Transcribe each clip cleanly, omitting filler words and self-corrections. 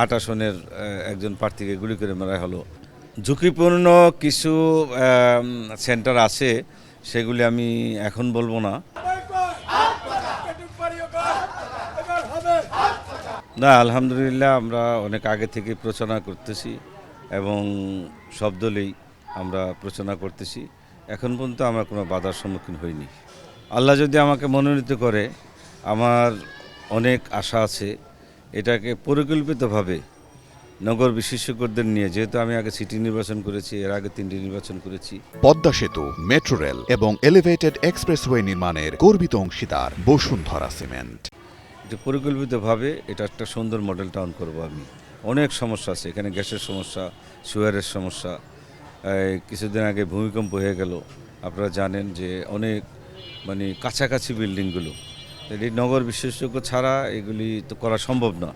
৮ আসনের একজন প্রার্থীকে গুলি করে মারা হলো। ঝুঁকিপূর্ণ কিছু সেন্টার আছে, সেগুলি আমি এখন বলবো না। না, আলহামদুলিল্লাহ আমরা অনেক আগে থেকে প্রচারণা করতেছি এবং সব দলেই আমরা প্রচারণা করতেছি। এখন পর্যন্ত আমরা কোনো বাধার সম্মুখীন হইনি। আল্লাহ যদি আমাকে মনোনীত করে, আমার অনেক আশা আছে এটাকে পরিকল্পিতভাবে নগর বিশেষজ্ঞদের নিয়ে, যেহেতু আমি আগে সিটি নির্বাচন করেছি, এর আগে 3টি নির্বাচন করেছি। পদ্মা সেতু, মেট্রো রেল এবং এলিভেটেড এক্সপ্রেসওয়ে নির্মাণের গর্বিত অংশীদার বসুন্ধরা সিমেন্ট। যে পরিকল্পিতভাবে এটা একটা সুন্দর মডেল টাউন করব আমি। অনেক সমস্যা আছে এখানে, গ্যাসের সমস্যা, সুয়ারের সমস্যা। কিছুদিন আগে ভূমিকম্প হয়ে গেল, আপনারা জানেন যে অনেক কাছাকাছি বিল্ডিংগুলো, এই নগর বিশেষজ্ঞ ছাড়া এগুলি তো করা সম্ভব না।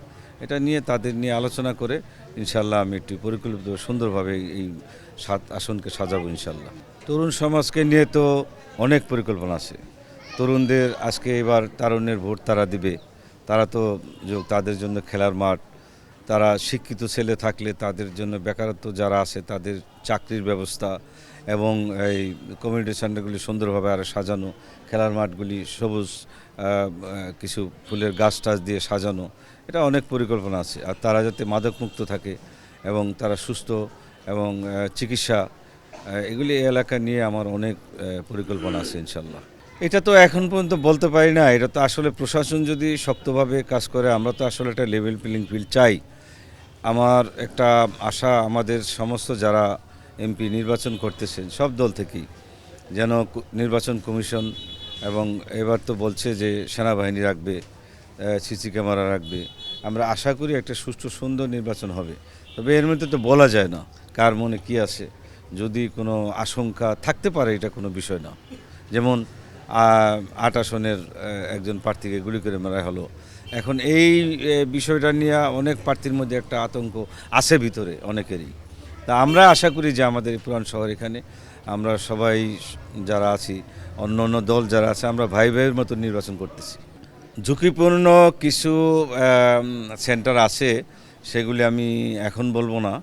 এটা নিয়ে তাদের নিয়ে আলোচনা করে ইনশাল্লাহ আমি একটি পরিকল্পিত সুন্দরভাবে এই 7 আসনকে সাজাবো ইনশাল্লাহ। তরুণ সমাজকে নিয়ে তো অনেক পরিকল্পনা আছে। তরুণদের আজকে এবার তারুণ্যের ভোট তারা দিবে, তারা তো তাদের জন্য খেলার মাঠ, তারা শিক্ষিত ছেলে থাকলে তাদের জন্য বেকারত্ব যারা আছে তাদের চাকরির ব্যবস্থা এবং এই কমিউনিটি সেন্টারগুলি সুন্দরভাবে আরও সাজানো, খেলার মাঠগুলি সবুজ কিছু ফুলের গাছ টাছ দিয়ে সাজানো, এটা অনেক পরিকল্পনা আছে। আর তারা যাতে মাদকমুক্ত থাকে এবং তারা সুস্থ এবং চিকিৎসা, এগুলি এই এলাকা নিয়ে আমার অনেক পরিকল্পনা আছে ইনশাল্লাহ। এটা তো এখন পর্যন্ত বলতে পারি না, এটা তো আসলে প্রশাসন যদি শক্তভাবে কাজ করে, আমরা তো আসলে একটা লেভেল প্লেইং ফিল্ড চাই। আমার একটা আশা, আমাদের সমস্ত যারা এমপি নির্বাচন করতেছেন সব দল থেকেই যেন নির্বাচন কমিশন, এবং এবার তো বলছে যে সেনাবাহিনী রাখবে, সিসি ক্যামেরা রাখবে, আমরা আশা করি একটা সুষ্ঠু সুন্দর নির্বাচন হবে। তবে এর মধ্যে তো বলা যায় না কার মনে কি আছে, যদি কোনো আশঙ্কা থাকতে পারে এটা কোনো বিষয় না। যেমন 8 আসনের একজন প্রার্থীকে গুলি করে মারা হলো। এখন এই বিষয়টা নিয়ে অনেক প্রার্থীর মধ্যে একটা আতঙ্ক আছে ভিতরে অনেকেরই। তা আমরা আশা করি যে আমাদের পুরান শহর এখানে আমরা সবাই যারা আছি, অন্য অন্য দল যারা আছে, আমরা ভাই ভাইয়ের মতো নির্বাচন করতেছি। ঝুঁকিপূর্ণ কিছু সেন্টার আছে, সেগুলি আমি এখন বলবো না,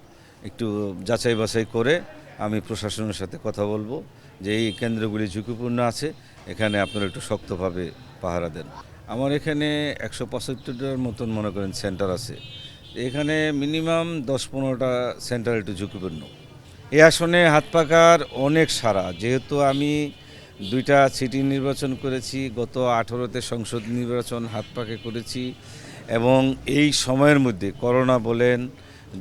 একটু যাচাই বাছাই করে আমি প্রশাসনের সাথে কথা বলবো যে এই কেন্দ্রগুলি ঝুঁকিপূর্ণ আছে, এখানে আপনারা একটু শক্তভাবে পাহারা দেন। আমার এখানে 175টার মতন মনে করেন সেন্টার আছে। এখানে মিনিমাম 10-15টা সেন্টার একটু ঝুঁকিপূর্ণ। এই আসনে হাত পাকার অনেক সারা, যেহেতু আমি 2টা সিটি নির্বাচন করেছি, গত 18তে সংসদ নির্বাচন হাত পাকে করেছি, এবং এই সময়ের মধ্যে করোনা বলেন,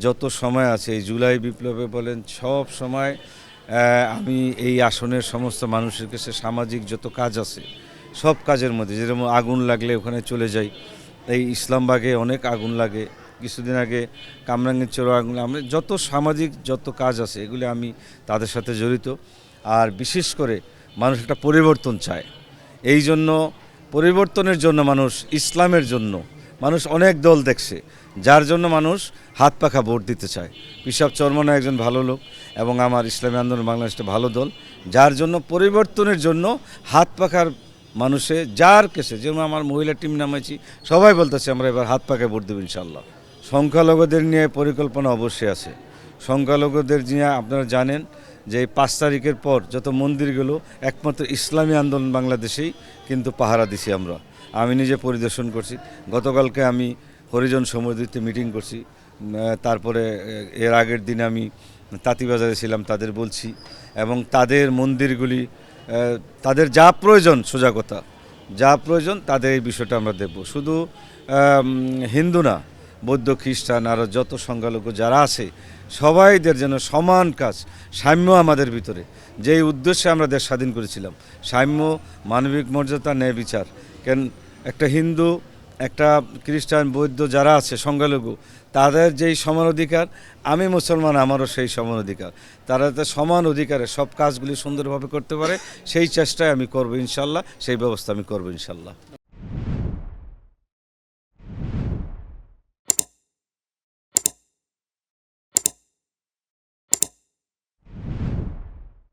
যত সময় আছে, এই জুলাই বিপ্লবে বলেন, সব সময় আমি এই আসনের সমস্ত মানুষের কাছে সামাজিক যত কাজ আছে সব কাজের মধ্যে, যেরকম আগুন লাগলে ওখানে চলে যাই, এই ইসলামবাগে অনেক আগুন লাগে, কিছুদিন আগে কামরাঙ্গীর চোরা আগুন, আমরা যত সামাজিক যত কাজ আছে এগুলি আমি তাদের সাথে জড়িত। আর বিশেষ করে মানুষ একটা পরিবর্তন চায়, এই জন্য পরিবর্তনের জন্য মানুষ, ইসলামের জন্য মানুষ অনেক দল দেখছে, যার জন্য মানুষ হাত পাখা ভোট দিতে চায়। পিসাব চরমনা একজন ভালো লোক এবং আমার ইসলামী আন্দোলন বাংলাদেশটা ভালো দল, যার জন্য পরিবর্তনের জন্য হাত পাখার মানুষে যার কেসে, যেমন আমার মহিলা টিম নামাইছি, সবাই বলতেছে আমরা এবার হাত পাকে ভোট দেব ইনশাল্লাহ। সংখ্যালঘুদের নিয়ে পরিকল্পনা অবশ্যই আছে। সংখ্যালঘুদের নিয়ে আপনারা জানেন যে 5 তারিখের পর যত মন্দিরগুলো একমাত্র ইসলামী আন্দোলন বাংলাদেশেই কিন্তু পাহারা দিছি আমরা। আমি নিজে পরিদর্শন করছি, গতকালকে আমি হরিজন সমুদ্রতে মিটিং করছি, তারপরে এর আগের দিন আমি তাঁতিবাজারে ছিলাম, তাদের বলছি, এবং তাদের মন্দিরগুলি তাদের যা প্রয়োজন, সোজা কথা যা প্রয়োজন তাদের এই বিষয়টা আমরা দেব। শুধু হিন্দু না, বৌদ্ধ, খ্রিস্টান, আরও যত সংখ্যালঘু যারা আছে সবাইদের যেন সমান কাজ, সাম্য আমাদের ভিতরে, যেই উদ্দেশ্যে আমরা দেশ স্বাধীন করেছিলাম, সাম্য, মানবিক মর্যাদা, ন্যায় বিচার। কেন একটা হিন্দু, একটা খ্রিস্টান, বৌদ্ধ যারা আছে সংখ্যালঘু, তাদের যেই সমান অধিকার, আমি মুসলমান আমারও সেই সমান অধিকার, তারা যাতে সমান অধিকারে সব কাজগুলি সুন্দরভাবে করতে পারে সেই চেষ্টায় আমি করবো ইনশাল্লাহ, সেই ব্যবস্থা আমি করবো ইনশাল্লাহ।